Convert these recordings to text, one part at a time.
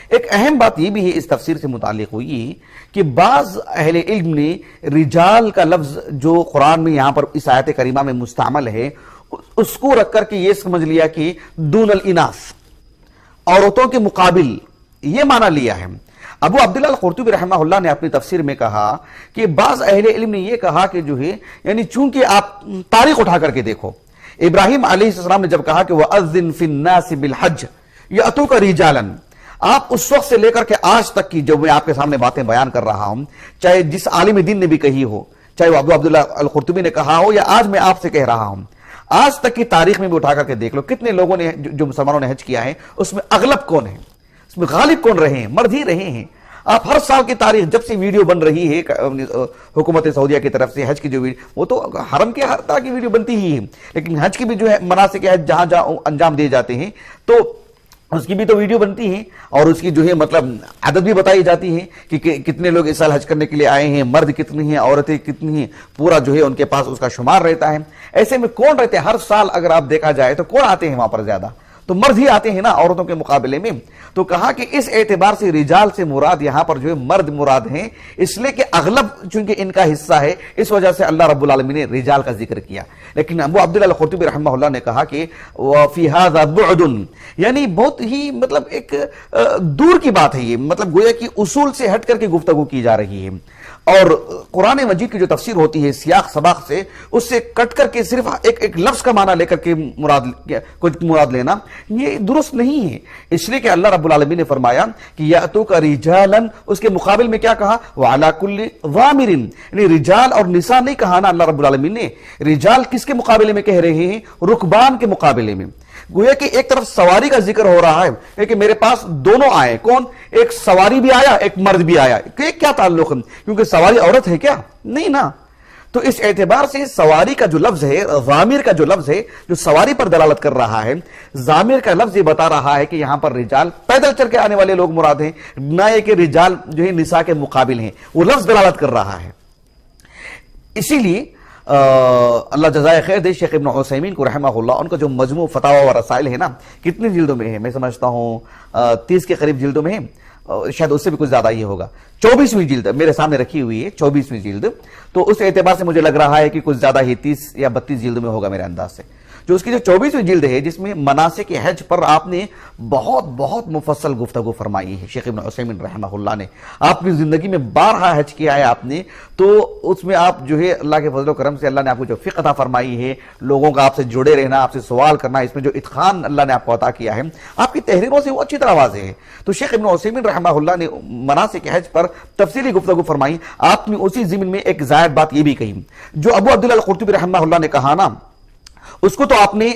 ایک اہم بات یہ بھی ہے اس تفسیر سے متعلق ہوئی کہ بعض اہل علم نے رجال کا لفظ جو قرآن میں یہاں پر اس آیت کریمہ میں مستعمل ہے اس کو رکھ کر کے یہ سمجھ لیا کہ دون الاناث، عورتوں کے مقابل، یہ معنی لیا ہے۔ ابو عبداللہ القرطبی رحمہ اللہ نے اپنی تفسیر میں کہا کہ بعض اہل علم نے یہ کہا کہ جو ہے یعنی چونکہ آپ تاریخ اٹھا کر کے دیکھو، ابراہیم علیہ السلام نے جب کہا کہ وَأَذِّن فِي النَّاسِ بِالْحَجِّ يَأْتُوكَ رِجَالًا، آپ اس وقت سے لے کر کے آج تک کی جو میں آپ کے سامنے باتیں بیان کر رہا ہوں، چاہے جس عالم دین نے بھی کہی ہو، چاہے وہ ابو عبداللہ القرطبی نے کہا ہو یا آج میں آپ سے کہہ رہا ہوں، آج تک کی تاریخ میں بھی اٹھا کر کے دیکھ لو کتنے لوگوں نے جو مسلمانوں نے حج کیا ہے اس میں اغلب کون ہے، اس میں غالب کون رہے ہیں، مرد ہی رہے ہیں۔ آپ ہر سال کی تاریخ جب سے ویڈیو بن رہی ہے حکومت سعودیہ کی طرف سے حج کی جو ویڈیو، وہ تو حرم کے ہر طرح کی ویڈیو بنتی ہی ہے، لیکن حج کی بھی جو ہے مناسک حج جہاں جہاں انجام دیے جاتے ہیں تو اس کی بھی تو ویڈیو بنتی ہے اور اس کی جو ہے مطلب عدد بھی بتائی جاتی ہے کہ کتنے لوگ اس سال حج کرنے کے لیے آئے ہیں، مرد کتنے ہیں، عورتیں کتنی ہیں، پورا جو ہے ان کے پاس اس کا شمار رہتا ہے۔ ایسے میں کون رہتے ہیں ہر سال اگر آپ دیکھا جائے تو کون آتے ہیں وہاں پر زیادہ؟ تو مرد ہی آتے ہیں نا عورتوں کے مقابلے میں۔ تو کہا کہ اس اعتبار سے رجال سے مراد یہاں پر جو ہے مرد مراد ہیں، اس لیے کہ اغلب چونکہ ان کا حصہ ہے اس وجہ سے اللہ رب العالمین نے رجال کا ذکر کیا۔ لیکن ابو عبداللہ القرطبی رحمہ اللہ نے کہا کہ وَفِي هَذَا بُعْدٌ، یعنی بہت ہی مطلب ایک دور کی بات ہے، یہ مطلب گویا کہ اصول سے ہٹ کر کے گفتگو کی جا رہی ہے، اور قرآن مجید کی جو تفسیر ہوتی ہے سیاق سباق سے اس سے کٹ کر کے صرف ایک لفظ کا معنی لے کر کے مراد لینا یہ درست نہیں ہے، اس لیے کہ اللہ رب العالمین نے فرمایا کہ یأتوک رجالا، اس کے مقابل میں کیا کہا وعلی کل ضامر، یعنی رجال اور نساء نہیں کہا نا اللہ رب العالمین نے۔ رجال کس کے مقابلے میں کہہ رہے ہیں؟ رکبان کے مقابلے میں، گویا کہ ایک طرف سواری کا ذکر ہو رہا ہے کہ میرے پاس دونوں آئے، کون؟ ایک سواری بھی آیا ایک مرد بھی آیا، کہ کیا تعلق ہے؟ کیونکہ سواری عورت ہے کیا؟ نہیں نا۔ تو اس اعتبار سے سواری کا جو لفظ ہے، ضامر کا جو لفظ ہے جو سواری پر دلالت کر رہا ہے، ضامر کا لفظ یہ بتا رہا ہے کہ یہاں پر رجال پیدل چل کے آنے والے لوگ مراد ہیں، نہ یہ کہ رجال جو ہے نساء کے مقابل ہیں، وہ لفظ دلالت کر رہا ہے۔ اسی لیے اللہ جزائے خیر دے شیخ ابن عثیمین کو رحمہ اللہ، ان کا جو مجموع فتاوی و رسائل ہے نا، کتنی جلدوں میں ہے؟ میں سمجھتا ہوں 30 کے قریب جلدوں میں ہے، شاید اس سے بھی کچھ زیادہ ہی ہوگا۔ 24ویں جلد میرے سامنے رکھی ہوئی ہے، 24ویں جلد، تو اس اعتبار سے مجھے لگ رہا ہے کہ کچھ زیادہ ہی 30 یا 32 جلد میں ہوگا میرے انداز سے۔ جو اس کی جو 24ویں جلد ہے جس میں مناسک حج پر آپ نے بہت مفصل گفتگو فرمائی ہے شیخ ابن عثیمین رحمہ اللہ نے، آپ کی زندگی میں بارہا حج کیا ہے آپ نے، تو اس میں آپ جو ہے اللہ کے فضل و کرم سے اللہ نے آپ کو جو فقہ عطا فرمائی ہے، لوگوں کا آپ سے جڑے رہنا، آپ سے سوال کرنا، اس میں جو اتقان اللہ نے آپ کو عطا کیا ہے، آپ کی تحریروں سے وہ اچھی طرح واضح ہے۔ تو شیخ ابن عثیمین رحمہ اللہ نے مناسک حج پر تفصیلی گفتگو فرمائی، آپ نے اسی ضمن میں ایک زائد بات یہ بھی کہی، جو ابو عبداللہ القرطبی رحمہ اللہ نے کہا نا، اس کو تو آپ نے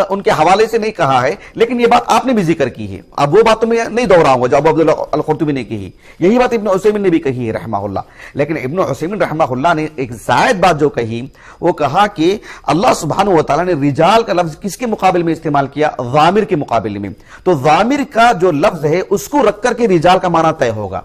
ان کے حوالے سے نہیں کہا ہے، لیکن یہ بات آپ نے بھی ذکر کی ہے، اب وہ بات تو میں نہیں دہراؤں گا جو ابو عبداللہ القرطبی نے کہی، یہی بات ابن عثیمین نے بھی کہی ہے رحمہ اللہ۔ لیکن ابن عثیمین رحمہ اللہ نے ایک زائد بات جو کہی، وہ کہا کہ اللہ سبحانہ وتعالی نے رجال کا لفظ کس کے مقابل میں استعمال کیا؟ ضامر کے مقابلے میں، تو ضامر کا جو لفظ ہے اس کو رکھ کر کے رجال کا معنی طے ہوگا،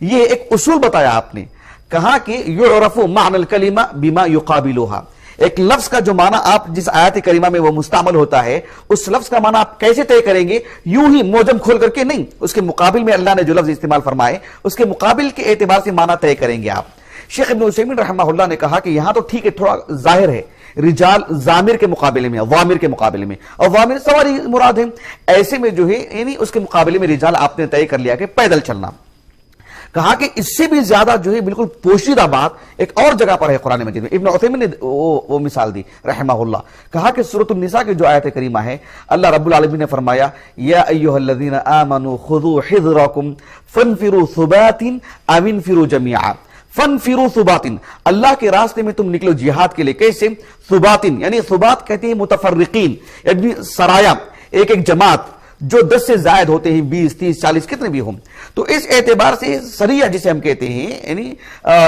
یہ ایک اصول بتایا آپ نے۔ کہا کہ یعرف معنی الکلمہ بما یقابلها، ایک لفظ کا جو معنی آپ جس آیت کریمہ میں وہ مستعمل ہوتا ہے اس لفظ کا معنی آپ کیسے طے کریں گے؟ یوں ہی موجم کھول کر کے نہیں، اس کے مقابل میں اللہ نے جو لفظ استعمال فرمائے اس کے مقابل کے اعتبار سے معنی طے کریں گے آپ۔ شیخ ابن عثیمین رحمہ اللہ نے کہا کہ یہاں تو ٹھیک ہے، تھوڑا ظاہر ہے رجال ضامر کے مقابلے میں، ضامر کے مقابلے میں، اور ضامر سواری مراد ہے، ایسے میں جو ہے یعنی اس کے مقابلے میں رجال آپ نے طے کر لیا کہ پیدل چلنا۔ کہا کہ اس سے بھی زیادہ جو ہے بالکل پوشیدہ بات ایک اور جگہ پر ہے قرآن مجید میں، ابن عثیمین نے وہ مثال دی رحمہ اللہ۔ کہا کہ سورۃ النساء کی جو آیت کریمہ ہے، اللہ رب العالمین نے فرمایا یا ایھا الذین آمنوا خذوا حذرکم فانفروا ثبات او انفروا جمیعا، فانفروا ثبات، اللہ کے راستے میں تم نکلو جہاد کے لیے، کیسے؟ ثبات، یعنی ثبات کہتے ہیں متفرقین، یعنی سرایا، ایک جماعت جو 10 سے زائد ہوتے ہیں، 20 30 40 کتنے بھی ہوں، تو اس اعتبار سے سریہ جسے ہم کہتے ہیں یعنی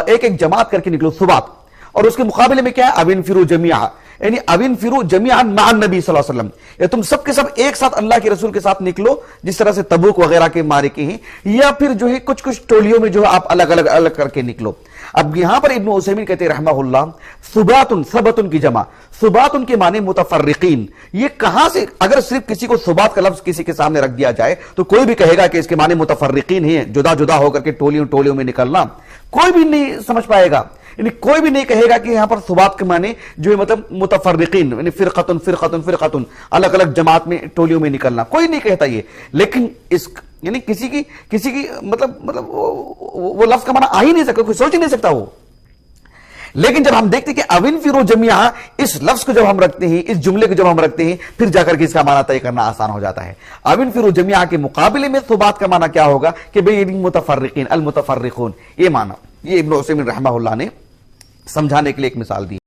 ایک جماعت کر کے نکلو ثبات، اور اس کے مقابلے میں کیا ہے؟ او انفروا جمیعا، یعنی او انفروا جمیعا مع النبی صلی اللہ علیہ وسلم، یا تم سب کے سب ایک ساتھ اللہ کے رسول کے ساتھ نکلو، جس طرح سے تبوک وغیرہ کے مارکے ہیں، یا پھر جو ہے کچھ ٹولیوں میں جو آپ الگ کر کے نکلو۔ اب یہاں پر ابن عثیمین کہتے ہیں رحمہ اللہ ثباتن، ثبتن کی جمع، ثباتن کے معنی متفرقین. یہ کہاں سے، اگر صرف کسی کو ثبات کا لفظ کسی کے سامنے رکھ دیا جائے تو کوئی بھی کہے گا کہ اس کے معنی متفرقین ہیں، جدا جدا ہو کر کے ٹولیوں میں نکلنا، کوئی بھی نہیں سمجھ پائے گا. یعنی کوئی بھی نہیں کہے گا کہ یہاں پر ثبات کے معنی جو ہے مطلب متفرقین، یعنی فرقتن فرقتن فرقتن، الگ الگ جماعت میں ٹولیوں میں نکلنا، کوئی نہیں کہتا یہ. لیکن اس یعنی کسی کی مطلب وہ لفظ کا معنی آ ہی نہیں سکتا، کوئی سوچ ہی نہیں سکتا وہ. لیکن جب ہم دیکھتے ہیں کہ اوینفروا جميعا، اس لفظ کو جب ہم رکھتے ہیں، اس جملے کو جب ہم رکھتے ہیں، پھر جا کر کے اس کا معنی طے کرنا آسان ہو جاتا ہے. اوینفروا جميعا کے مقابلے میں ثبات کا معنی کیا ہوگا کہ بھئی متفرقین، المتفرقون، یہ معنی یہ ابن عثیمین رحمہ اللہ نے سمجھانے کے لیے ایک مثال دی.